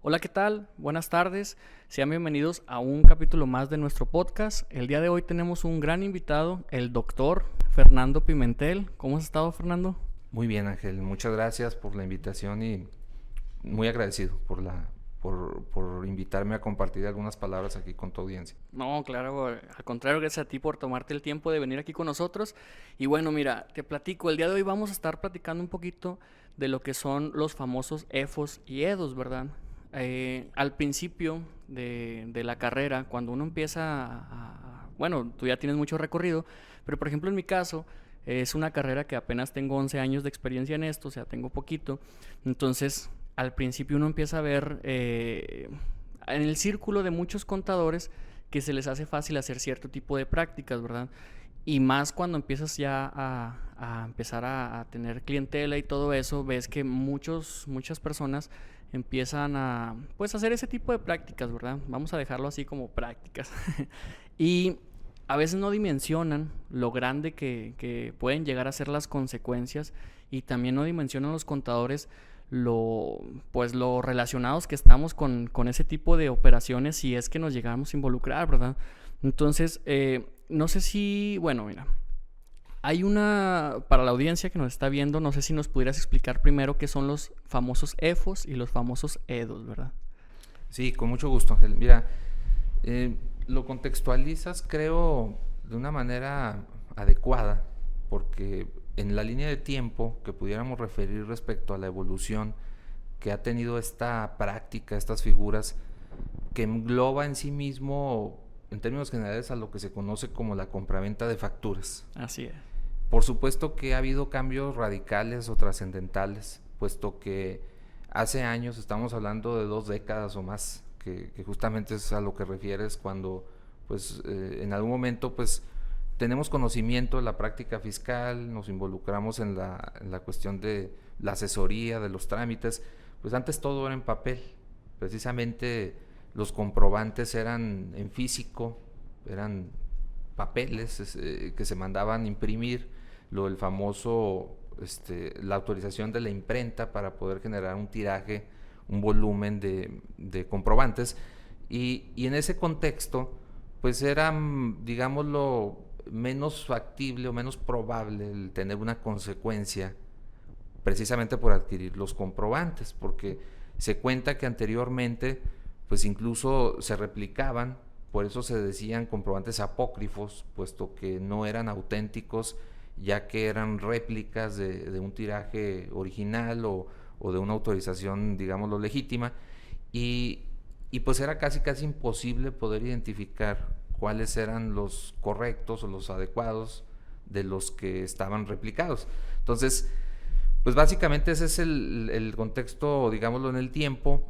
Hola, ¿qué tal? Buenas tardes. Sean bienvenidos a un capítulo más de nuestro podcast. El día de hoy tenemos un gran invitado, el doctor Fernando Pimentel. ¿Cómo has estado, Fernando? Muy bien, Ángel. Muchas gracias por la invitación y muy agradecido por invitarme a compartir algunas palabras aquí con tu audiencia. No, claro, al contrario, gracias a ti por tomarte el tiempo de venir aquí con nosotros. Y bueno, mira, te platico, el día de hoy vamos a estar platicando un poquito de lo que son los famosos EFOS y EDOS, ¿verdad? Al principio de la carrera, cuando uno empieza bueno, tú ya tienes mucho recorrido, pero por ejemplo en mi caso, es una carrera que apenas tengo 11 años de experiencia en esto, o sea, tengo poquito. Entonces, al principio uno empieza a ver en el círculo de muchos contadores que se les hace fácil hacer cierto tipo de prácticas, ¿verdad? Y más cuando empiezas ya a empezar a tener clientela y todo eso, ves que muchas personas empiezan a pues hacer ese tipo de prácticas, ¿verdad? Vamos a dejarlo así como prácticas. Y a veces no dimensionan lo grande que pueden llegar a ser las consecuencias, y también no dimensionan los contadores lo relacionados que estamos con ese tipo de operaciones si es que nos llegamos a involucrar, ¿verdad? Entonces, no sé si, bueno, mira, para la audiencia que nos está viendo, no sé si nos pudieras explicar primero qué son los famosos EFOS y los famosos EDOS, ¿verdad? Sí, con mucho gusto, Ángel. Mira, lo contextualizas, creo, de una manera adecuada, porque en la línea de tiempo que pudiéramos referir respecto a la evolución que ha tenido esta práctica, estas figuras, que engloba en sí mismo, en términos generales, a lo que se conoce como la compraventa de facturas. Así es. Por supuesto que ha habido cambios radicales o trascendentales, puesto que hace años, estamos hablando de 2 décadas o más, que justamente es a lo que refieres cuando pues en algún momento pues tenemos conocimiento de la práctica fiscal, nos involucramos en la cuestión de la asesoría, de los trámites. Pues antes todo era en papel, precisamente los comprobantes eran en físico, eran papeles que se mandaban imprimir, el famoso, la autorización de la imprenta para poder generar un tiraje, un volumen de comprobantes, y en ese contexto pues era, digámoslo, menos factible o menos probable el tener una consecuencia precisamente por adquirir los comprobantes, porque se cuenta que anteriormente pues incluso se replicaban, por eso se decían comprobantes apócrifos, puesto que no eran auténticos, ya que eran réplicas de un tiraje original o de una autorización, digámoslo, legítima, y, y pues era casi imposible poder identificar cuáles eran los correctos o los adecuados de los que estaban replicados. Entonces, pues básicamente ese es el contexto, digámoslo, en el tiempo.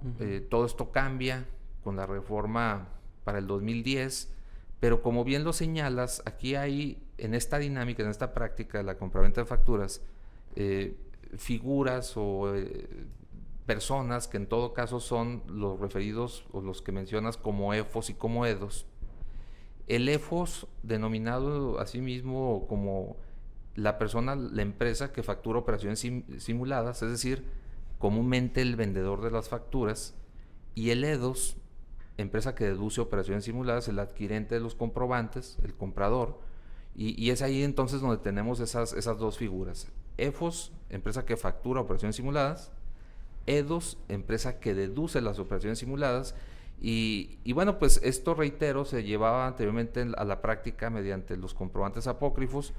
Todo esto cambia con la reforma para el 2010, pero como bien lo señalas, aquí hay, en esta dinámica, en esta práctica de la compraventa de facturas, figuras o personas que en todo caso son los referidos o los que mencionas como EFOS y como EDOS. El EFOS, denominado así mismo como la persona, la empresa que factura operaciones simuladas, es decir, comúnmente el vendedor de las facturas, y el EDOS, empresa que deduce operaciones simuladas, el adquirente de los comprobantes, el comprador, y es ahí entonces donde tenemos esas dos figuras. EFOS, empresa que factura operaciones simuladas; EDOS, empresa que deduce las operaciones simuladas. Y bueno, pues esto, reitero, se llevaba anteriormente a la práctica mediante los comprobantes apócrifos.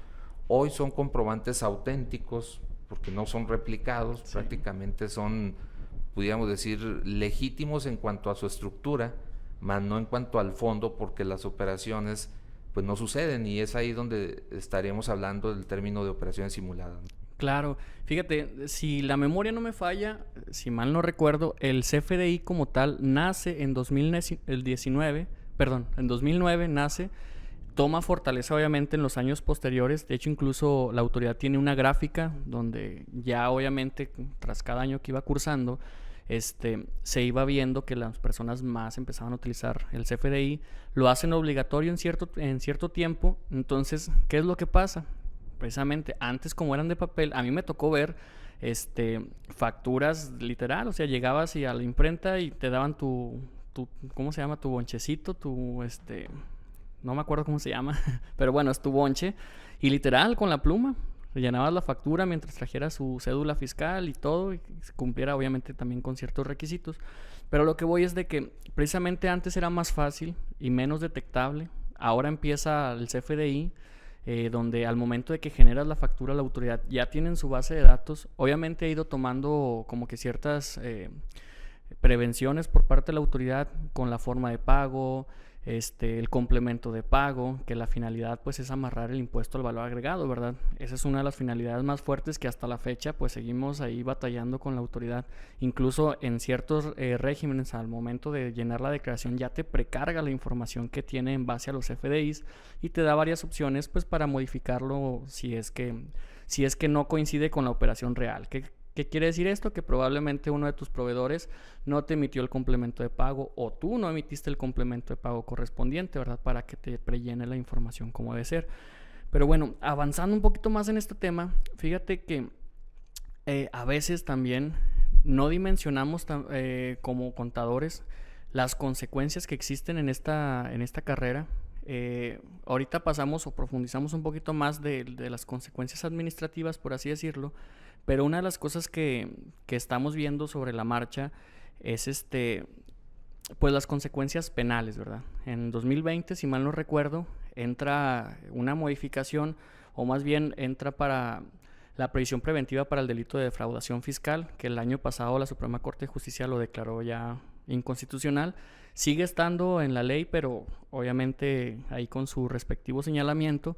Hoy son comprobantes auténticos porque no son replicados, sí. Prácticamente son, pudiéramos decir, legítimos en cuanto a su estructura, más no en cuanto al fondo, porque las operaciones pues no suceden, y es ahí donde estaríamos hablando del término de operaciones simuladas. Claro, fíjate, si la memoria no me falla, si mal no recuerdo, el CFDI como tal nace en 2019, perdón, en 2009 nace, toma fortaleza obviamente en los años posteriores. De hecho, incluso la autoridad tiene una gráfica donde ya obviamente tras cada año que iba cursando, se iba viendo que las personas más empezaban a utilizar el CFDI, lo hacen obligatorio en cierto tiempo. Entonces, ¿qué es lo que pasa? Precisamente antes, como eran de papel, a mí me tocó ver facturas literal, o sea, llegabas y a la imprenta y te daban tu ¿cómo se llama? Tu bonchecito, no me acuerdo cómo se llama, pero bueno, es tu bonche, y literal con la pluma rellenabas la factura mientras trajeras su cédula fiscal y todo, y se cumpliera obviamente también con ciertos requisitos. Pero lo que voy es de que precisamente antes era más fácil y menos detectable. Ahora empieza el CFDI, donde al momento de que generas la factura, la autoridad ya tiene en su base de datos. Obviamente ha ido tomando como que ciertas prevenciones por parte de la autoridad con la forma de pago, el complemento de pago, que la finalidad pues es amarrar el impuesto al valor agregado, ¿verdad? Esa es una de las finalidades más fuertes que hasta la fecha pues seguimos ahí batallando con la autoridad. Incluso en ciertos regímenes al momento de llenar la declaración ya te precarga la información que tiene en base a los FDIs y te da varias opciones pues para modificarlo si es que no coincide con la operación real. ¿Qué quiere decir esto? Que probablemente uno de tus proveedores no te emitió el complemento de pago o tú no emitiste el complemento de pago correspondiente, ¿verdad? Para que te prellene la información como debe ser. Pero bueno, avanzando un poquito más en este tema, fíjate que a veces también no dimensionamos como contadores las consecuencias que existen en esta carrera. Ahorita pasamos o profundizamos un poquito más de las consecuencias administrativas, por así decirlo, pero una de las cosas que estamos viendo sobre la marcha es pues las consecuencias penales, ¿verdad? En 2020, si mal no recuerdo, entra una modificación, o más bien entra para la previsión preventiva para el delito de defraudación fiscal, que el año pasado la Suprema Corte de Justicia lo declaró ya inconstitucional. Sigue estando en la ley, pero obviamente ahí con su respectivo señalamiento.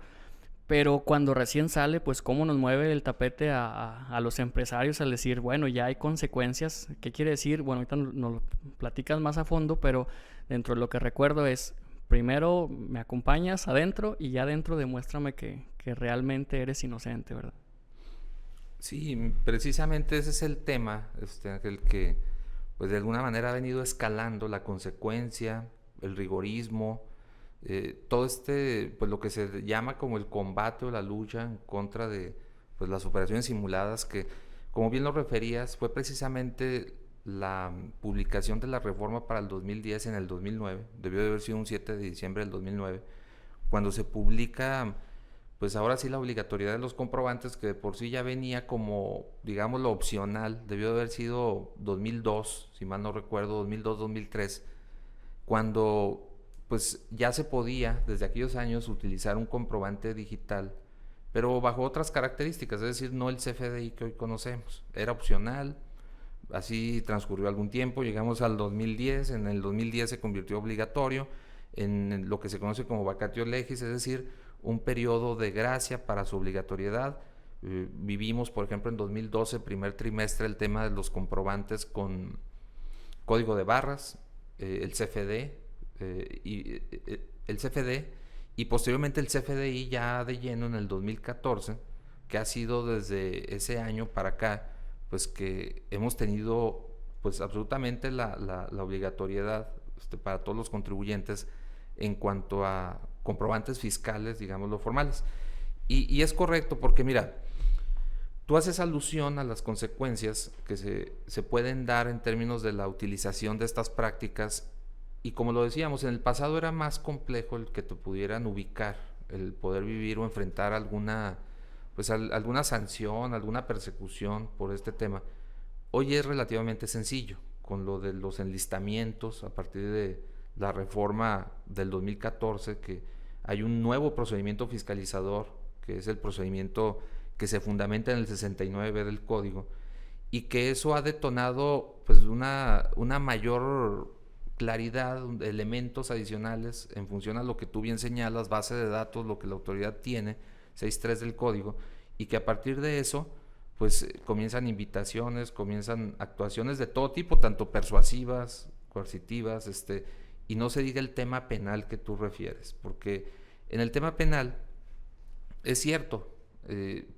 Pero cuando recién sale, pues cómo nos mueve el tapete a los empresarios al decir, bueno, ya hay consecuencias. ¿Qué quiere decir? Bueno, ahorita nos lo platicas más a fondo, pero dentro de lo que recuerdo es, primero me acompañas adentro y ya adentro demuéstrame que realmente eres inocente, ¿verdad? Sí, precisamente ese es el tema, Ángel, que pues de alguna manera ha venido escalando la consecuencia, el rigorismo, todo pues lo que se llama como el combate o la lucha en contra de pues las operaciones simuladas, que como bien lo referías, fue precisamente la publicación de la reforma para el 2010 en el 2009, debió de haber sido un 7 de diciembre del 2009, cuando se publica pues ahora sí la obligatoriedad de los comprobantes, que de por sí ya venía como, digamos, lo opcional. Debió de haber sido 2002, si mal no recuerdo, 2002-2003, cuando pues ya se podía desde aquellos años utilizar un comprobante digital, pero bajo otras características, es decir, no el CFDI que hoy conocemos. Era opcional, así transcurrió algún tiempo, llegamos al 2010, en el 2010 se convirtió obligatorio en lo que se conoce como vacatio legis, es decir, un periodo de gracia para su obligatoriedad. Vivimos, por ejemplo, en 2012, primer trimestre, el tema de los comprobantes con código de barras, el CFD, el CFD, y posteriormente el CFDI ya de lleno en el 2014, que ha sido desde ese año para acá, pues que hemos tenido pues absolutamente la obligatoriedad para todos los contribuyentes en cuanto a comprobantes fiscales, digámoslo, formales. Y es correcto porque, mira, tú haces alusión a las consecuencias que se pueden dar en términos de la utilización de estas prácticas, y como lo decíamos, en el pasado era más complejo el que te pudieran ubicar, el poder vivir o enfrentar alguna sanción, alguna persecución por este tema. Hoy es relativamente sencillo, con lo de los enlistamientos a partir de la reforma del 2014, que hay un nuevo procedimiento fiscalizador, que es el procedimiento que se fundamenta en el 69 del Código, y que eso ha detonado pues una mayor claridad de elementos adicionales en función a lo que tú bien señalas, base de datos, lo que la autoridad tiene, 6.3 del Código, y que a partir de eso pues comienzan invitaciones, comienzan actuaciones de todo tipo, tanto persuasivas, coercitivas, y no se diga el tema penal que tú refieres, porque en el tema penal es cierto,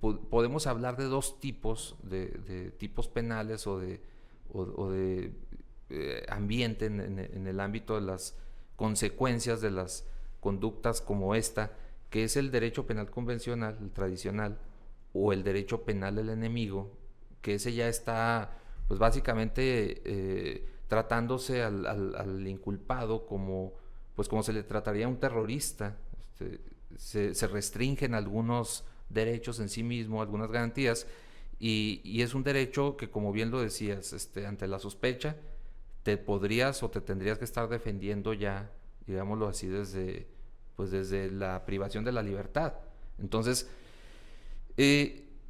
podemos hablar de dos tipos de tipos penales o de ambiente en el ámbito de las consecuencias de las conductas como esta, que es el derecho penal convencional, el tradicional, o el derecho penal del enemigo, que ese ya está, pues básicamente tratándose al inculpado como, pues como se le trataría a un terrorista. Se restringen algunos derechos en sí mismo, algunas garantías, y es un derecho que, como bien lo decías, ante la sospecha, te podrías o te tendrías que estar defendiendo ya, digámoslo así, desde la privación de la libertad. Entonces,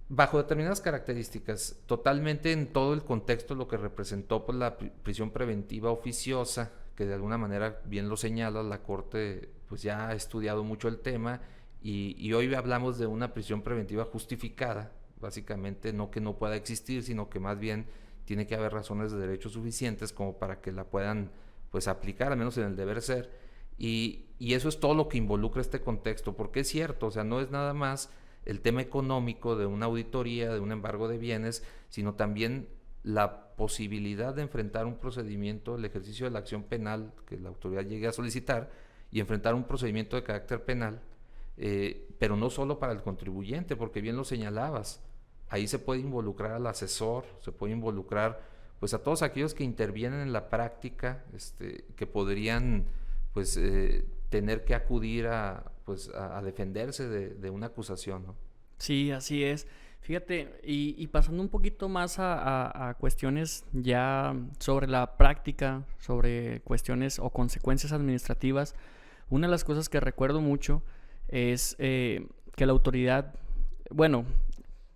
bajo determinadas características, totalmente en todo el contexto lo que representó pues, la prisión preventiva oficiosa, que de alguna manera bien lo señala, la Corte pues ya ha estudiado mucho el tema y hoy hablamos de una prisión preventiva justificada, básicamente no que no pueda existir, sino que más bien tiene que haber razones de derecho suficientes como para que la puedan pues aplicar, al menos en el deber ser, y eso es todo lo que involucra este contexto, porque es cierto, o sea, no es nada más el tema económico de una auditoría, de un embargo de bienes, sino también la posibilidad de enfrentar un procedimiento, el ejercicio de la acción penal que la autoridad llegue a solicitar y enfrentar un procedimiento de carácter penal, pero no solo para el contribuyente, porque bien lo señalabas, ahí se puede involucrar al asesor, se puede involucrar pues a todos aquellos que intervienen en la práctica, que podrían pues tener que acudir a defenderse de una acusación, ¿no? Sí, así es. Fíjate, y pasando un poquito más a cuestiones ya sobre la práctica, sobre cuestiones o consecuencias administrativas, una de las cosas que recuerdo mucho es que la autoridad, bueno,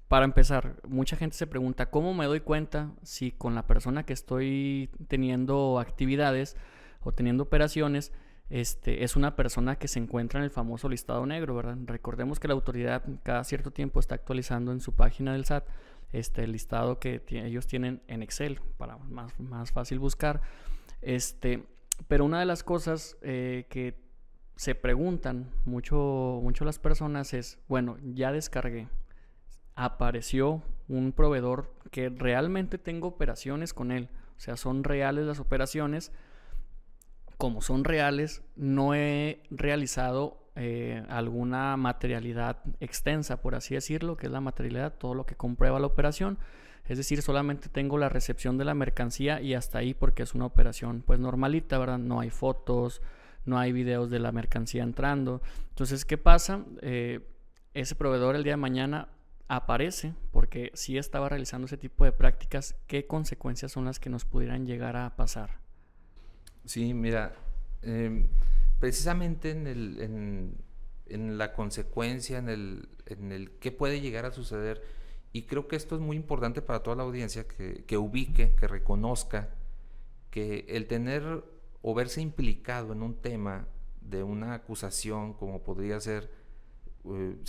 para empezar, mucha gente se pregunta, ¿cómo me doy cuenta si con la persona que estoy teniendo actividades o teniendo operaciones, es una persona que se encuentra en el famoso listado negro, ¿verdad? Recordemos que la autoridad cada cierto tiempo está actualizando en su página del SAT el listado que ellos tienen en Excel para más fácil buscar. Pero una de las cosas que se preguntan mucho las personas es, bueno, ya descargué, apareció un proveedor que realmente tengo operaciones con él, o sea, son reales las operaciones. Como son reales, no he realizado alguna materialidad extensa, por así decirlo, que es la materialidad, todo lo que comprueba la operación. Es decir, solamente tengo la recepción de la mercancía y hasta ahí, porque es una operación pues normalita, ¿verdad? No hay fotos, no hay videos de la mercancía entrando. Entonces, ¿qué pasa? Ese proveedor el día de mañana aparece porque sí estaba realizando ese tipo de prácticas. ¿Qué consecuencias son las que nos pudieran llegar a pasar? Sí, mira, precisamente en la consecuencia, en el qué puede llegar a suceder, y creo que esto es muy importante para toda la audiencia, que ubique, que reconozca que el tener o verse implicado en un tema de una acusación, como podría ser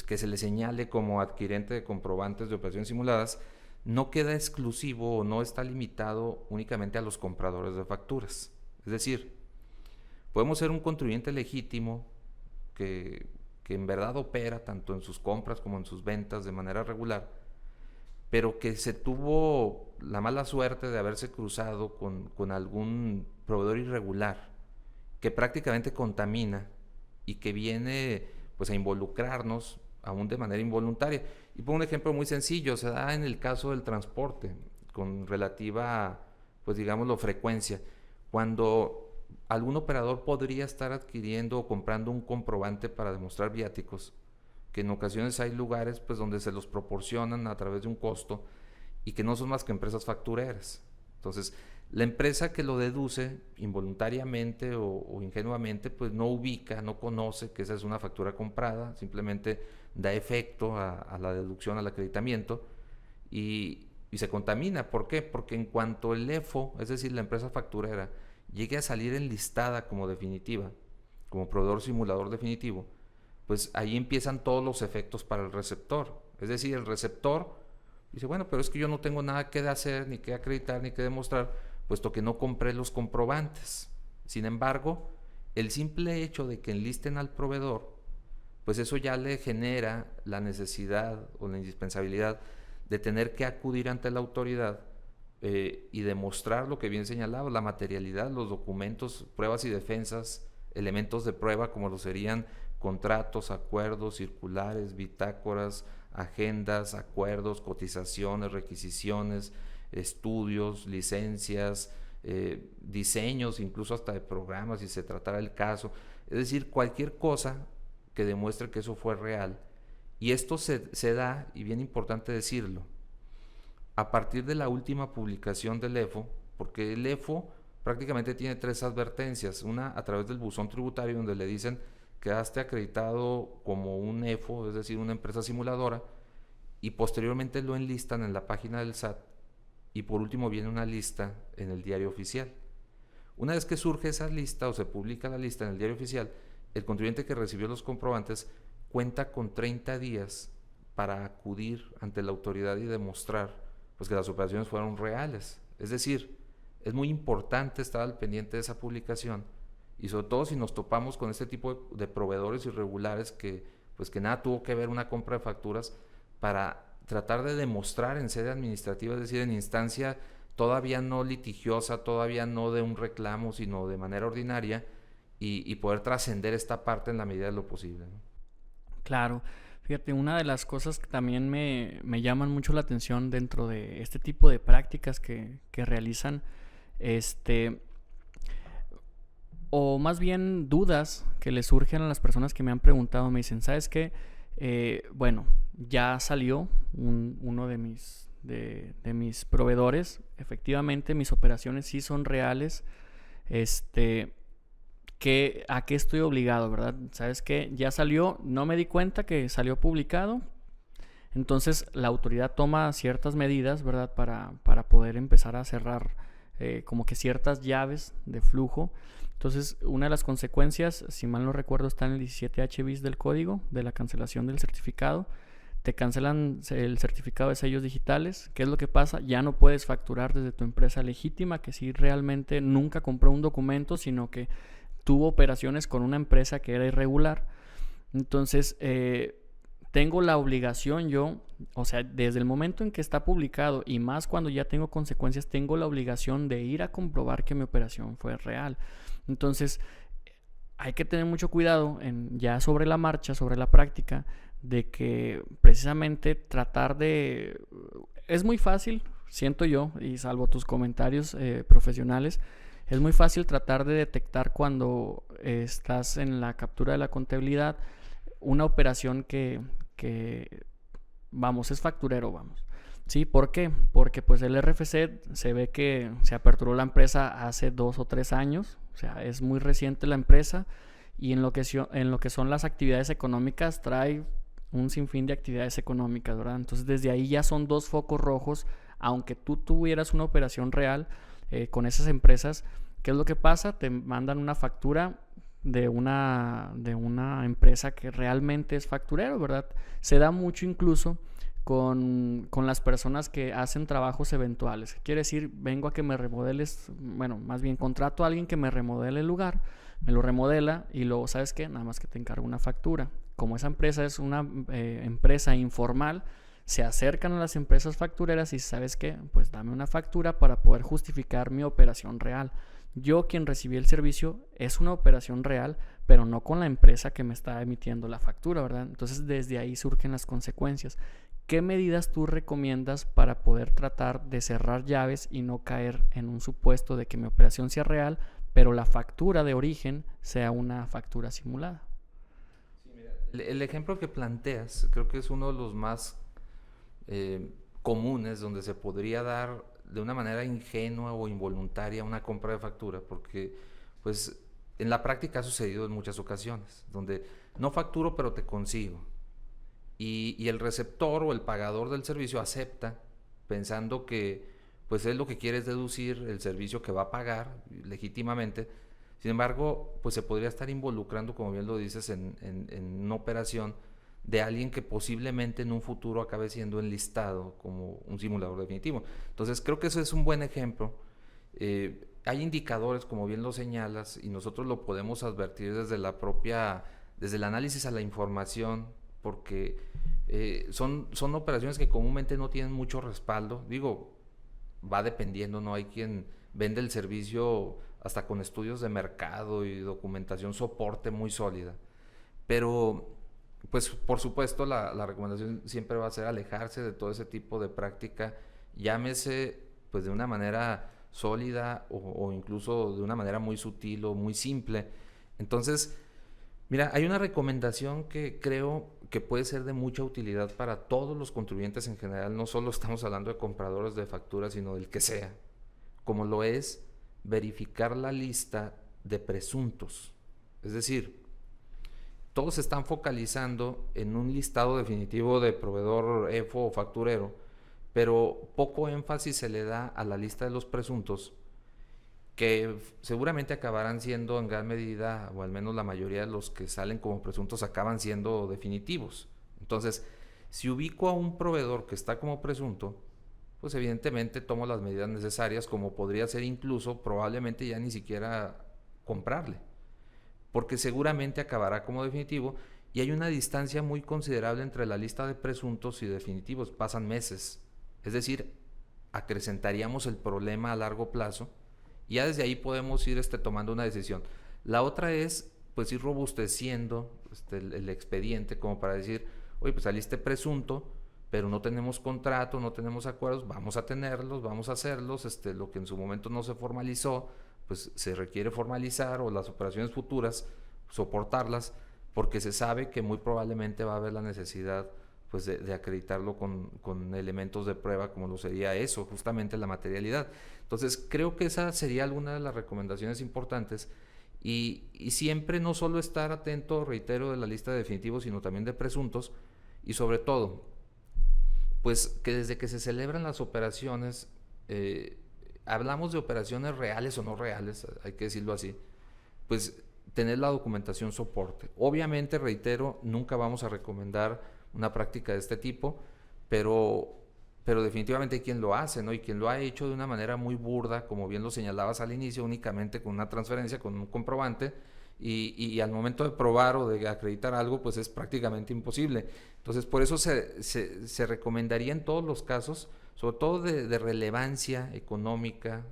que se le señale como adquirente de comprobantes de operaciones simuladas, no queda exclusivo o no está limitado únicamente a los compradores de facturas. Es decir, podemos ser un contribuyente legítimo que en verdad opera tanto en sus compras como en sus ventas de manera regular, pero que se tuvo la mala suerte de haberse cruzado con algún proveedor irregular que prácticamente contamina y que viene pues a involucrarnos aún de manera involuntaria. Y pongo un ejemplo muy sencillo, se da en el caso del transporte con relativa, pues digámoslo, frecuencia. Cuando algún operador podría estar adquiriendo o comprando un comprobante para demostrar viáticos, que en ocasiones hay lugares pues donde se los proporcionan a través de un costo y que no son más que empresas factureras. Entonces, la empresa que lo deduce involuntariamente o ingenuamente, pues no ubica, no conoce que esa es una factura comprada, simplemente da efecto a la deducción, al acreditamiento y se contamina. ¿Por qué? Porque en cuanto el EFO, es decir, la empresa facturera, llegue a salir enlistada como definitiva, como proveedor simulador definitivo, pues ahí empiezan todos los efectos para el receptor. Es decir, el receptor dice, bueno, pero es que yo no tengo nada que hacer, ni que acreditar, ni que demostrar, puesto que no compré los comprobantes. Sin embargo, el simple hecho de que enlisten al proveedor, pues eso ya le genera la necesidad o la indispensabilidad de tener que acudir ante la autoridad y demostrar lo que bien señalaba, la materialidad, los documentos, pruebas y defensas, elementos de prueba como lo serían contratos, acuerdos, circulares, bitácoras, agendas, acuerdos, cotizaciones, requisiciones, estudios, licencias, diseños, incluso hasta de programas, si se tratara el caso. Es decir, cualquier cosa que demuestre que eso fue real. Y esto se da, y bien importante decirlo, a partir de la última publicación del EFO, porque el EFO prácticamente tiene 3 advertencias. Una a través del buzón tributario, donde le dicen: quedaste acreditado como un EFO, es decir, una empresa simuladora, y posteriormente lo enlistan en la página del SAT, y por último viene una lista en el diario oficial. Una vez que surge esa lista o se publica la lista en el diario oficial, el contribuyente que recibió los comprobantes cuenta con 30 días para acudir ante la autoridad y demostrar pues que las operaciones fueron reales. Es decir, es muy importante estar al pendiente de esa publicación, y sobre todo si nos topamos con este tipo de proveedores irregulares que pues que nada tuvo que ver una compra de facturas, para tratar de demostrar en sede administrativa, es decir, en instancia todavía no litigiosa, todavía no de un reclamo, sino de manera ordinaria, y poder trascender esta parte en la medida de lo posible, ¿no? Claro, fíjate, una de las cosas que también me llaman mucho la atención dentro de este tipo de prácticas que realizan, o más bien dudas que le surgen a las personas que me han preguntado, me dicen: ¿sabes qué? Bueno, ya salió uno de mis proveedores, efectivamente mis operaciones sí son reales, ¿a qué estoy obligado, verdad? ¿Sabes qué? Ya salió, no me di cuenta que salió publicado. Entonces la autoridad toma ciertas medidas, ¿verdad? Para poder empezar a cerrar como que ciertas llaves de flujo. Entonces, una de las consecuencias, si mal no recuerdo, está en el 17H bis del código de la cancelación del certificado. Te cancelan el certificado de sellos digitales. ¿Qué es lo que pasa? Ya no puedes facturar desde tu empresa legítima, que sí realmente nunca compró un documento, sino que tuvo operaciones con una empresa que era irregular. Entonces, tengo la obligación yo, o sea, desde el momento en que está publicado, y más cuando ya tengo consecuencias, tengo la obligación de ir a comprobar que mi operación fue real. Entonces, hay que tener mucho cuidado ya sobre la marcha, sobre la práctica, de que precisamente tratar de... Es muy fácil, siento yo, y salvo tus comentarios profesionales, es muy fácil tratar de detectar cuando estás en la captura de la contabilidad una operación que vamos, es facturero, vamos. ¿Sí? ¿Por qué? Porque pues el RFC se ve que se aperturó la empresa hace 2 o 3 años, o sea, es muy reciente la empresa, y en lo que son las actividades económicas trae un sinfín de actividades económicas, ¿verdad? Entonces desde ahí ya son 2 focos rojos, aunque tú tuvieras una operación real con esas empresas. ¿Qué es lo que pasa? Te mandan una factura de una empresa que realmente es facturero, ¿verdad? Se da mucho incluso con las personas que hacen trabajos eventuales. Quiere decir, vengo a que me remodeles, bueno, más bien contrato a alguien que me remodele el lugar, me lo remodela, y luego, ¿sabes qué? Nada más que te encargo una factura. Como esa empresa es una empresa informal, se acercan a las empresas factureras y, ¿sabes qué? Pues dame una factura para poder justificar mi operación real. Yo, quien recibí el servicio, es una operación real, pero no con la empresa que me está emitiendo la factura, ¿verdad? Entonces desde ahí surgen las consecuencias. ¿Qué medidas tú recomiendas para poder tratar de cerrar llaves y no caer en un supuesto de que mi operación sea real, pero la factura de origen sea una factura simulada? Sí, mira, el ejemplo que planteas creo que es uno de los más comunes, donde se podría dar de una manera ingenua o involuntaria una compra de factura, porque pues en la práctica ha sucedido en muchas ocasiones, donde no facturo pero te consigo, y el receptor o el pagador del servicio acepta, pensando que pues él lo que quiere es deducir el servicio que va a pagar legítimamente. Sin embargo, pues se podría estar involucrando, como bien lo dices, en una operación de alguien que posiblemente en un futuro acabe siendo enlistado como un simulador definitivo. Entonces creo que eso es un buen ejemplo. Hay indicadores, como bien lo señalas, y nosotros lo podemos advertir desde el análisis a la información, porque son operaciones que comúnmente no tienen mucho respaldo. Digo, va dependiendo, ¿no? Hay quien vende el servicio hasta con estudios de mercado y documentación soporte muy sólida, Pero, pues por supuesto, la recomendación siempre va a ser alejarse de todo ese tipo de práctica, llámese pues de una manera sólida o incluso de una manera muy sutil o muy simple. Entonces, mira, hay una recomendación que creo que puede ser de mucha utilidad para todos los contribuyentes en general, no solo estamos hablando de compradores de facturas, sino del que sea, como lo es verificar la lista de presuntos. Es decir, todos se están focalizando en un listado definitivo de proveedor EFO o facturero, pero poco énfasis se le da a la lista de los presuntos, que seguramente acabarán siendo en gran medida, o al menos la mayoría de los que salen como presuntos acaban siendo definitivos. Entonces, si ubico a un proveedor que está como presunto, pues evidentemente tomo las medidas necesarias, como podría ser incluso probablemente ya ni siquiera comprarle, porque seguramente acabará como definitivo, y hay una distancia muy considerable entre la lista de presuntos y definitivos, pasan meses. Es decir, acrecentaríamos el problema a largo plazo y ya desde ahí podemos ir tomando una decisión. La otra es pues ir robusteciendo el expediente como para decir, oye, pues saliste presunto, pero no tenemos contrato, no tenemos acuerdos, vamos a tenerlos, vamos a hacerlos, lo que en su momento no se formalizó, pues se requiere formalizar, o las operaciones futuras soportarlas, porque se sabe que muy probablemente va a haber la necesidad pues de acreditarlo con elementos de prueba, como lo sería eso, justamente la materialidad. Entonces creo que esa sería alguna de las recomendaciones importantes, y siempre no solo estar atento, reitero, de la lista de definitivos, sino también de presuntos, y sobre todo, pues que desde que se celebran las operaciones, hablamos de operaciones reales o no reales, hay que decirlo así, pues tener la documentación soporte. Obviamente, reitero, nunca vamos a recomendar una práctica de este tipo, pero definitivamente hay quien lo hace, ¿no? Y quien lo ha hecho de una manera muy burda, como bien lo señalabas al inicio, únicamente con una transferencia, con un comprobante, y al momento de probar o de acreditar algo, pues es prácticamente imposible. Entonces, por eso se recomendaría en todos los casos, sobre todo de relevancia económica,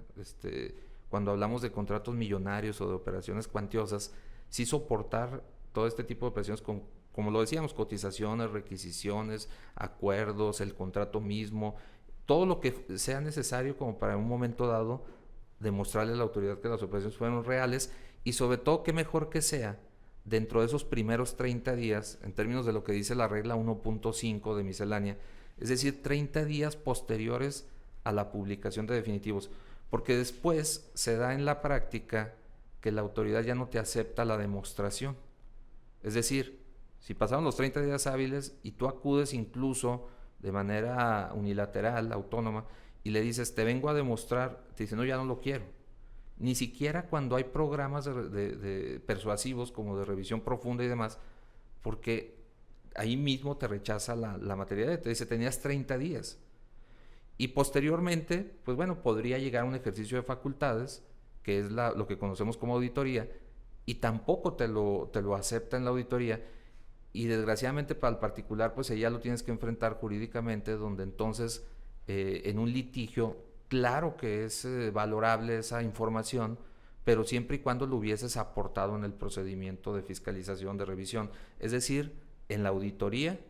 cuando hablamos de contratos millonarios o de operaciones cuantiosas, sí soportar todo este tipo de operaciones con, como lo decíamos, cotizaciones, requisiciones, acuerdos, el contrato mismo, todo lo que sea necesario como para en un momento dado demostrarle a la autoridad que las operaciones fueron reales, y sobre todo qué mejor que sea dentro de esos primeros 30 días, en términos de lo que dice la regla 1.5 de miscelánea, es decir, 30 días posteriores a la publicación de definitivos, porque después se da en la práctica que la autoridad ya no te acepta la demostración. Es decir, si pasaron los 30 días hábiles y tú acudes incluso de manera unilateral, autónoma, y le dices, te vengo a demostrar, te dice, no, ya no lo quiero. Ni siquiera cuando hay programas de persuasivos como de revisión profunda y demás, porque ahí mismo te rechaza la materialidad, te dice, tenías 30 días. Y posteriormente, pues bueno, podría llegar un ejercicio de facultades, que es lo que conocemos como auditoría, y tampoco te lo acepta en la auditoría, y desgraciadamente para el particular, pues ya lo tienes que enfrentar jurídicamente, donde entonces en un litigio, claro que es valorable esa información, pero siempre y cuando lo hubieses aportado en el procedimiento de fiscalización, de revisión, es decir, en la auditoría,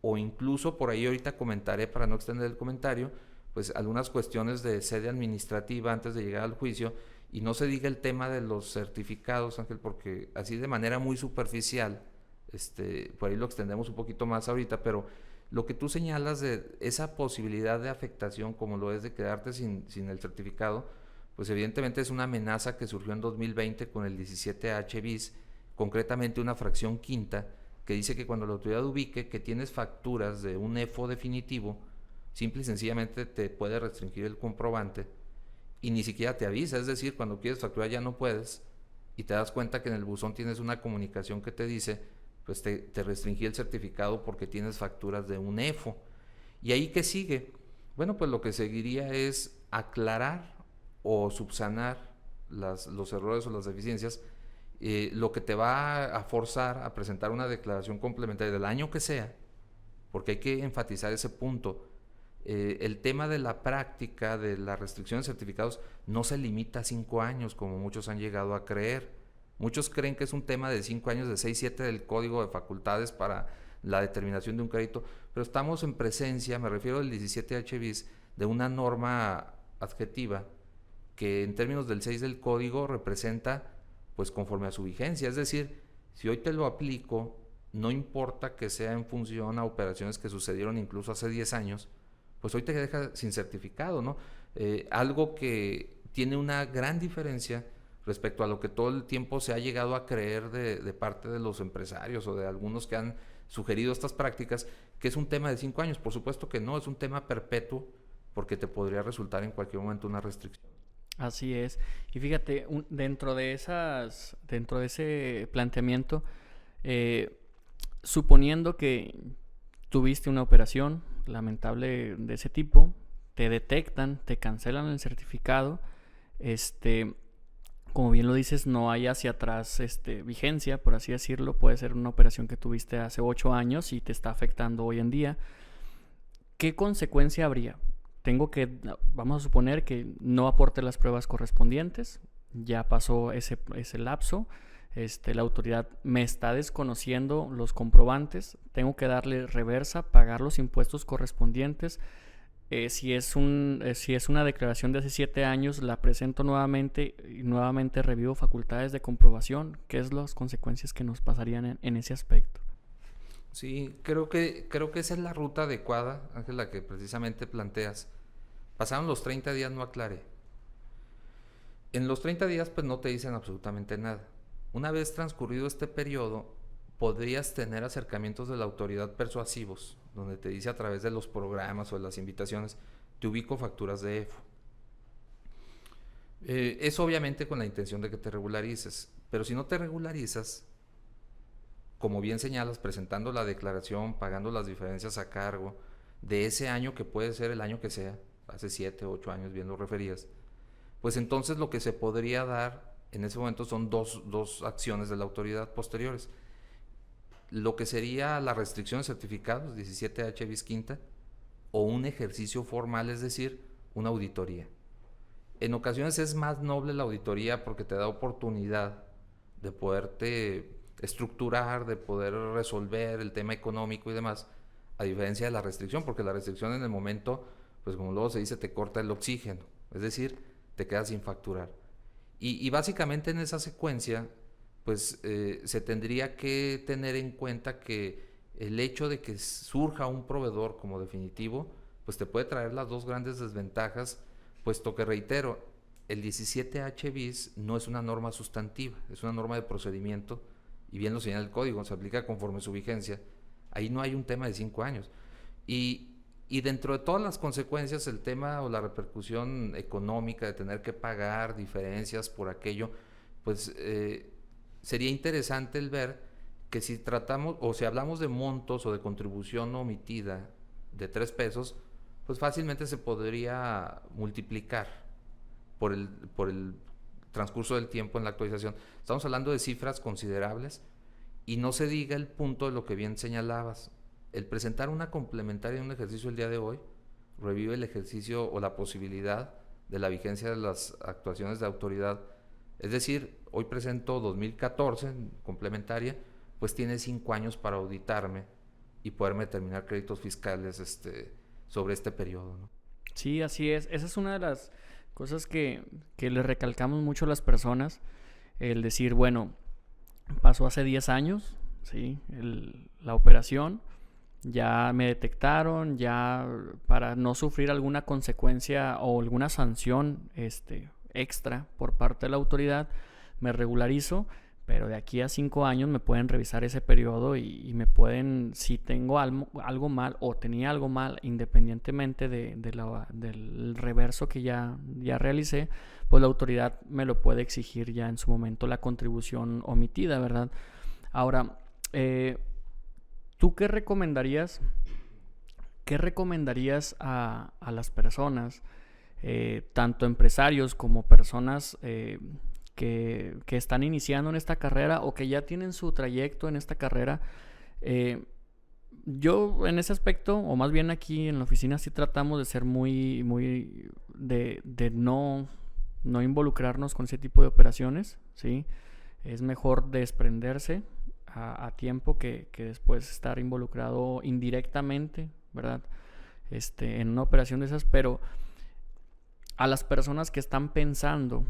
o incluso por ahí ahorita comentaré, para no extender el comentario, pues algunas cuestiones de sede administrativa antes de llegar al juicio, y no se diga el tema de los certificados, Ángel, porque así de manera muy superficial, por ahí lo extendemos un poquito más ahorita, pero lo que tú señalas de esa posibilidad de afectación, como lo es de quedarte sin el certificado, pues evidentemente es una amenaza que surgió en 2020 con el 17H bis, concretamente una fracción quinta, que dice que cuando la autoridad ubique que tienes facturas de un EFO definitivo, simple y sencillamente te puede restringir el comprobante y ni siquiera te avisa. Es decir, cuando quieres facturar ya no puedes, y te das cuenta que en el buzón tienes una comunicación que te dice, pues te restringí el certificado porque tienes facturas de un EFO. ¿Y ahí qué sigue? Bueno, pues lo que seguiría es aclarar o subsanar los errores o las deficiencias, lo que te va a forzar a presentar una declaración complementaria del año que sea, porque hay que enfatizar ese punto. El tema de la práctica de la restricción de certificados no se limita a 5 años, como muchos han llegado a creer. Muchos creen que es un tema de 5 años, de 6, 7 del Código de Facultades para la determinación de un crédito, pero estamos en presencia, me refiero al 17H bis, de una norma adjetiva que en términos del 6 del Código representa pues conforme a su vigencia, es decir, si hoy te lo aplico, no importa que sea en función a operaciones que sucedieron incluso hace 10 años, pues hoy te deja sin certificado, ¿no? Algo que tiene una gran diferencia respecto a lo que todo el tiempo se ha llegado a creer de parte de los empresarios o de algunos que han sugerido estas prácticas, que es un tema de 5 años. Por supuesto que no, es un tema perpetuo porque te podría resultar en cualquier momento una restricción. Así es. Y fíjate, dentro de ese planteamiento, suponiendo que tuviste una operación lamentable de ese tipo, te detectan, te cancelan el certificado, como bien lo dices, no hay hacia atrás vigencia, por así decirlo. Puede ser una operación que tuviste hace 8 años y te está afectando hoy en día. ¿Qué consecuencia habría? Vamos a suponer que no aporte las pruebas correspondientes, ya pasó ese lapso, la autoridad me está desconociendo los comprobantes, tengo que darle reversa, pagar los impuestos correspondientes. Si es una declaración de hace 7 años, la presento nuevamente y nuevamente revivo facultades de comprobación. ¿Qué es las consecuencias que nos pasarían en ese aspecto? Sí, creo que esa es la ruta adecuada, Ángela, que precisamente planteas. Pasaron los 30 días, no aclaré. En los 30 días pues no te dicen absolutamente nada. Una vez transcurrido este periodo, podrías tener acercamientos de la autoridad persuasivos, donde te dice a través de los programas o de las invitaciones, te ubico facturas de EFO. Es obviamente con la intención de que te regularices, pero si no te regularizas, como bien señalas, presentando la declaración, pagando las diferencias a cargo de ese año, que puede ser el año que sea, hace 7, 8 años, bien lo referías, pues entonces lo que se podría dar en ese momento son dos acciones de la autoridad posteriores. Lo que sería la restricción de certificados, 17H bis quinta, o un ejercicio formal, es decir, una auditoría. En ocasiones es más noble la auditoría porque te da oportunidad de poderte estructurar, de poder resolver el tema económico y demás, a diferencia de la restricción, porque la restricción en el momento, pues como luego se dice, te corta el oxígeno, es decir, te quedas sin facturar. Y básicamente en esa secuencia, pues se tendría que tener en cuenta que el hecho de que surja un proveedor como definitivo, pues te puede traer las dos grandes desventajas, puesto que, reitero, el 17H bis no es una norma sustantiva, es una norma de procedimiento, y bien lo señala el código, se aplica conforme su vigencia. Ahí no hay un tema de 5 años. Y dentro de todas las consecuencias, el tema o la repercusión económica de tener que pagar diferencias por aquello, pues sería interesante el ver que si tratamos, o si hablamos de montos o de contribución omitida de 3 pesos, pues fácilmente se podría multiplicar por el transcurso del tiempo en la actualización. Estamos hablando de cifras considerables, y no se diga el punto de lo que bien señalabas. El presentar una complementaria en un ejercicio el día de hoy revive el ejercicio o la posibilidad de la vigencia de las actuaciones de autoridad. Es decir, hoy presento 2014 complementaria, pues tiene 5 años para auditarme y poderme determinar créditos fiscales sobre este periodo, ¿no? Sí, así es. Esa es una de las cosas que le recalcamos mucho a las personas, el decir, bueno, pasó hace 10 años, ¿sí? La operación, ya me detectaron, ya para no sufrir alguna consecuencia o alguna sanción extra por parte de la autoridad, me regularizo, pero de aquí a 5 años me pueden revisar ese periodo y me pueden, si tengo algo mal o tenía algo mal, independientemente del reverso que ya realicé, pues la autoridad me lo puede exigir ya en su momento, la contribución omitida, ¿verdad? Ahora, ¿tú qué recomendarías a las personas, tanto empresarios como personas que están iniciando en esta carrera o que ya tienen su trayecto en esta carrera? Yo en ese aspecto, o más bien aquí en la oficina, sí tratamos de ser muy de no involucrarnos con ese tipo de operaciones, ¿sí? Es mejor desprenderse a tiempo que después estar involucrado indirectamente, ¿verdad? En una operación de esas, pero a las personas que están pensando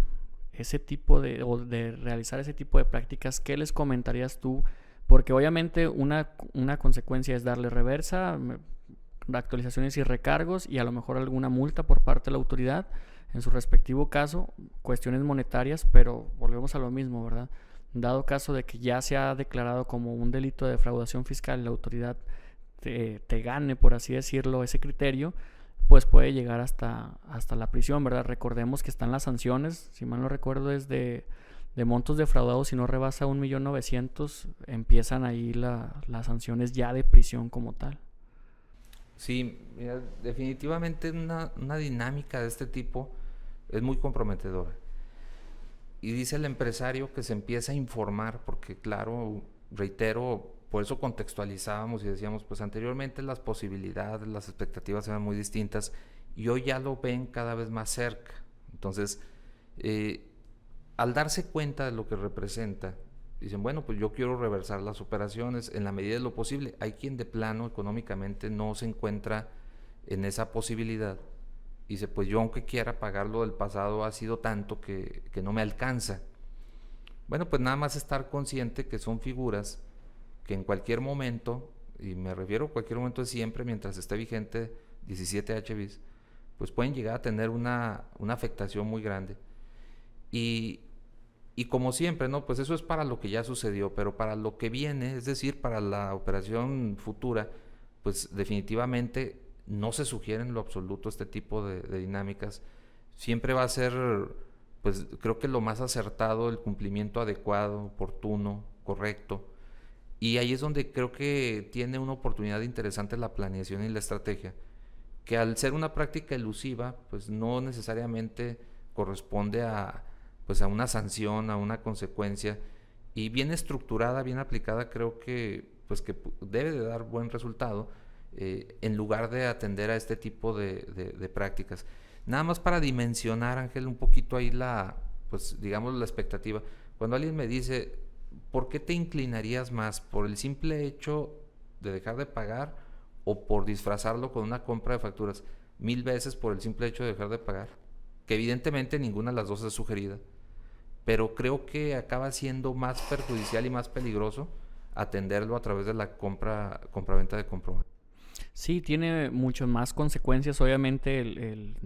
ese tipo o de realizar ese tipo de prácticas, ¿qué les comentarías tú? Porque obviamente una consecuencia es darle reversa, actualizaciones y recargos y a lo mejor alguna multa por parte de la autoridad en su respectivo caso, cuestiones monetarias, pero volvemos a lo mismo, ¿verdad? Dado caso de que ya se ha declarado como un delito de defraudación fiscal y la autoridad te gane, por así decirlo, ese criterio, pues puede llegar hasta la prisión, ¿verdad? Recordemos que están las sanciones, si mal no recuerdo es de montos defraudados, si no rebasa 1.900.000, empiezan ahí las sanciones ya de prisión como tal. Sí, mira, definitivamente una dinámica de este tipo es muy comprometedora. Y dice el empresario que se empieza a informar, porque claro, reitero, por eso contextualizábamos y decíamos, pues anteriormente las posibilidades, las expectativas eran muy distintas y hoy ya lo ven cada vez más cerca. Entonces, al darse cuenta de lo que representa, dicen, bueno, pues yo quiero reversar las operaciones en la medida de lo posible. Hay quien de plano económicamente no se encuentra en esa posibilidad. Dice, pues yo aunque quiera pagar lo del pasado ha sido tanto que no me alcanza. Bueno, pues nada más estar consciente que son figuras que en cualquier momento, y me refiero a cualquier momento de siempre, mientras esté vigente 17H bis, pues pueden llegar a tener una afectación muy grande. Y como siempre, ¿no? Pues eso es para lo que ya sucedió, pero para lo que viene, es decir, para la operación futura, pues definitivamente no se sugiere en lo absoluto este tipo de dinámicas. Siempre va a ser, pues creo que lo más acertado, el cumplimiento adecuado, oportuno, correcto. Y ahí es donde creo que tiene una oportunidad interesante la planeación y la estrategia, que al ser una práctica elusiva, pues no necesariamente corresponde pues a una sanción, a una consecuencia, y bien estructurada, bien aplicada, creo que pues que debe de dar buen resultado, en lugar de atender a este tipo de prácticas. Nada más para dimensionar, Ángel, un poquito ahí pues digamos la expectativa. Cuando alguien me dice, ¿por qué te inclinarías más? ¿Por el simple hecho de dejar de pagar o por disfrazarlo con una compra de facturas? 1000 veces por el simple hecho de dejar de pagar, que evidentemente ninguna de las dos es sugerida, pero creo que acaba siendo más perjudicial y más peligroso atenderlo a través de la compra-venta de comprobante. Sí, tiene mucho más consecuencias, obviamente, el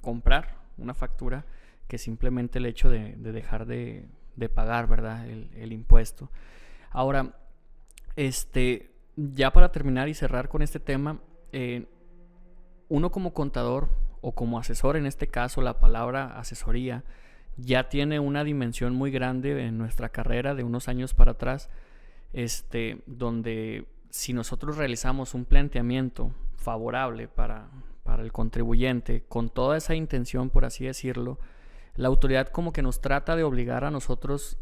comprar una factura que simplemente el hecho de dejar de pagar, ¿verdad? El impuesto. Ahora, ya para terminar y cerrar con este tema, uno como contador o como asesor, en este caso la palabra asesoría, ya tiene una dimensión muy grande en nuestra carrera de unos años para atrás, donde si nosotros realizamos un planteamiento favorable para el contribuyente, con toda esa intención, por así decirlo, la autoridad como que nos trata de obligar a nosotros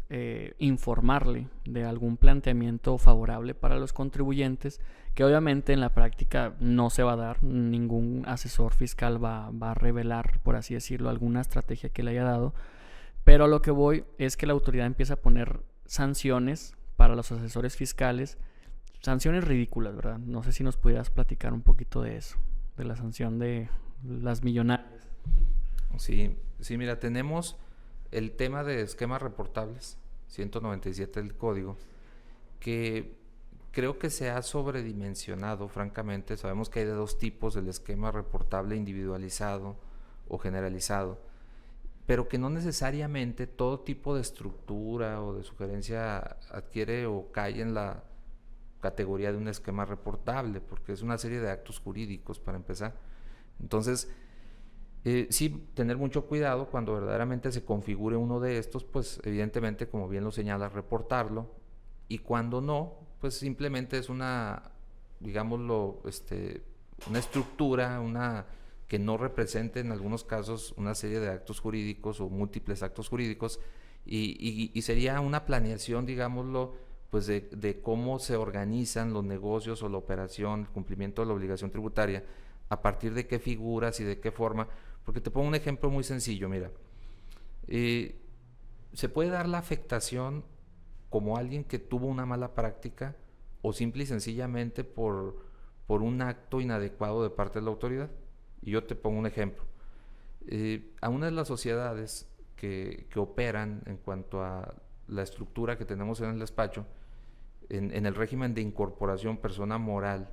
informarle de algún planteamiento favorable para los contribuyentes, que obviamente en la práctica no se va a dar. Ningún asesor fiscal va a revelar, por así decirlo, alguna estrategia que le haya dado, pero a lo que voy es que la autoridad empieza a poner sanciones para los asesores fiscales, sanciones ridículas, ¿verdad? No sé si nos pudieras platicar un poquito de eso, de la sanción de las millonarias. Sí, mira, tenemos el tema de esquemas reportables, 197 del código, que creo que se ha sobredimensionado, francamente. Sabemos que hay de dos tipos, el esquema reportable individualizado o generalizado, pero que no necesariamente todo tipo de estructura o de sugerencia adquiere o cae en la categoría de un esquema reportable, porque es una serie de actos jurídicos para empezar. Entonces, sí, tener mucho cuidado cuando verdaderamente se configure uno de estos, pues evidentemente, como bien lo señala, reportarlo, y cuando no, pues simplemente es digámoslo, una estructura, que no represente en algunos casos una serie de actos jurídicos o múltiples actos jurídicos, y sería una planeación, digámoslo, pues de cómo se organizan los negocios o la operación, el cumplimiento de la obligación tributaria, a partir de qué figuras y de qué forma. Porque te pongo un ejemplo muy sencillo, mira. Se puede dar la afectación como alguien que tuvo una mala práctica o simple y sencillamente por un acto inadecuado de parte de la autoridad. Y yo te pongo un ejemplo. A una de las sociedades que operan en cuanto a la estructura que tenemos en el despacho, en el régimen de incorporación persona moral,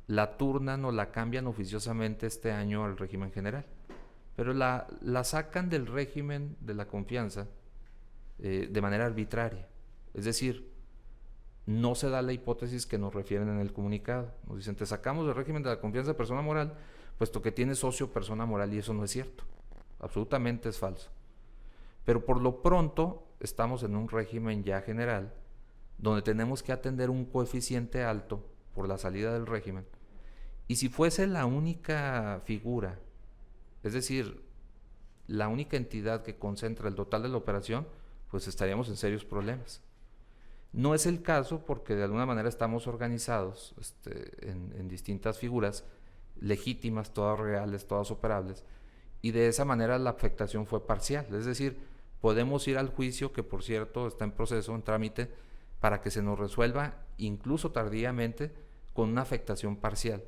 la turnan o la cambian oficiosamente este año al régimen general, pero la sacan del régimen de la confianza de manera arbitraria. Es decir, no se da la hipótesis que nos refieren en el comunicado. Nos dicen, te sacamos del régimen de la confianza de persona moral, puesto que tienes socio persona moral, y eso no es cierto. Absolutamente es falso. Pero por lo pronto estamos en un régimen ya general, donde tenemos que atender un coeficiente alto por la salida del régimen. Y si fuese la única figura, es decir, la única entidad que concentra el total de la operación, pues estaríamos en serios problemas. No es el caso porque de alguna manera estamos organizados en distintas figuras legítimas, todas reales, todas operables, y de esa manera la afectación fue parcial. Es decir, podemos ir al juicio, que por cierto está en proceso, en trámite, para que se nos resuelva incluso tardíamente con una afectación parcial.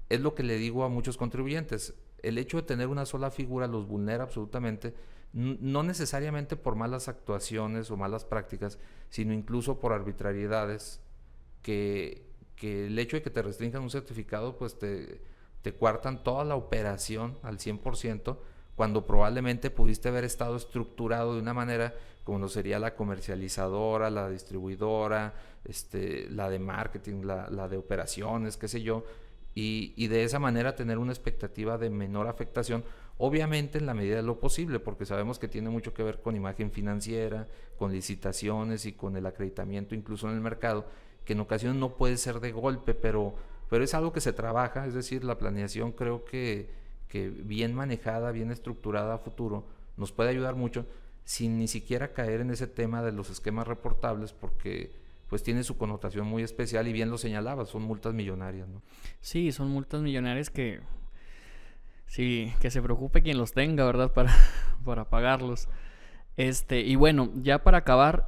Es lo que le digo a muchos contribuyentes. El hecho de tener una sola figura los vulnera absolutamente, no necesariamente por malas actuaciones o malas prácticas, sino incluso por arbitrariedades que el hecho de que te restrinjan un certificado, pues te coartan toda la operación al 100%, cuando probablemente pudiste haber estado estructurado de una manera como lo sería la comercializadora, la distribuidora, la de marketing, la de operaciones, qué sé yo, y de esa manera tener una expectativa de menor afectación, obviamente en la medida de lo posible, porque sabemos que tiene mucho que ver con imagen financiera, con licitaciones y con el acreditamiento incluso en el mercado, que en ocasiones no puede ser de golpe, pero es algo que se trabaja. Es decir, la planeación creo que bien manejada, bien estructurada a futuro, nos puede ayudar mucho, sin ni siquiera caer en ese tema de los esquemas reportables, porque pues tiene su connotación muy especial, y bien lo señalabas, son multas millonarias, ¿no? Sí, son multas millonarias que sí, que se preocupe quien los tenga, ¿verdad? Para pagarlos. Y bueno, ya para acabar,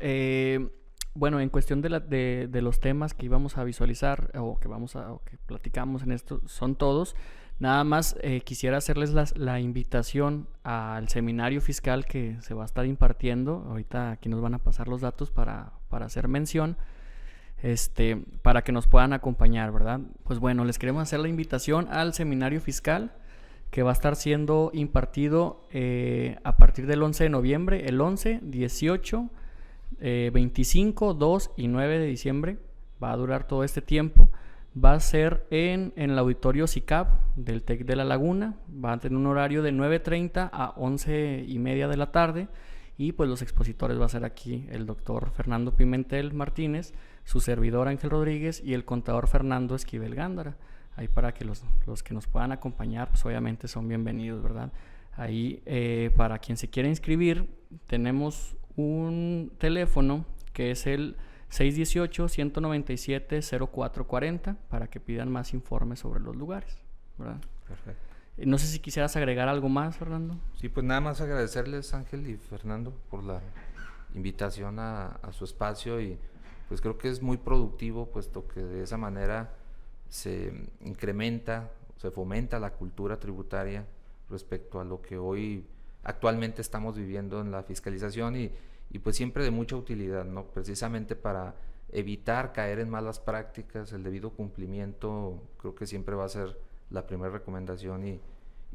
bueno, en cuestión de los temas que íbamos a visualizar o que platicamos en esto, son todos. Nada más quisiera hacerles la invitación al seminario fiscal que se va a estar impartiendo. Ahorita aquí nos van a pasar los datos para hacer mención, para que nos puedan acompañar, ¿verdad? Pues bueno, les queremos hacer la invitación al seminario fiscal que va a estar siendo impartido a partir del 11 de noviembre, el 11, 18, 25, 2 y 9 de diciembre. Va a durar todo este tiempo. Va a ser en el auditorio CICAP del TEC de La Laguna. Va a tener un horario de 9:30 a 11:30 de la tarde. Y pues los expositores va a ser aquí el doctor Fernando Pimentel Martínez, su servidor Ángel Rodríguez y el contador Fernando Esquivel Gándara. Ahí para que los que nos puedan acompañar, pues obviamente son bienvenidos, ¿verdad? Ahí para quien se quiera inscribir, tenemos un teléfono que es el 618-197-0440 para que pidan más informes sobre los lugares, ¿verdad? Perfecto. No sé si quisieras agregar algo más, Fernando. Sí, pues nada más agradecerles, Ángel y Fernando, por la invitación a su espacio, y pues creo que es muy productivo, puesto que de esa manera se incrementa, se fomenta la cultura tributaria respecto a lo que hoy actualmente estamos viviendo en la fiscalización, y pues siempre de mucha utilidad, ¿no? Precisamente para evitar caer en malas prácticas, el debido cumplimiento creo que siempre va a ser la primera recomendación, y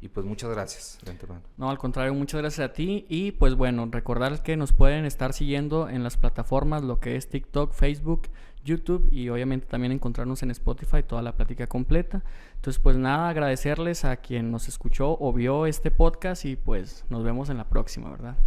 pues muchas gracias de antemano. No, al contrario, muchas gracias a ti, y pues bueno, recordar que nos pueden estar siguiendo en las plataformas, lo que es TikTok, Facebook, YouTube, y obviamente también encontrarnos en Spotify, toda la plática completa. Entonces pues nada, agradecerles a quien nos escuchó o vio este podcast, y pues nos vemos en la próxima, ¿verdad?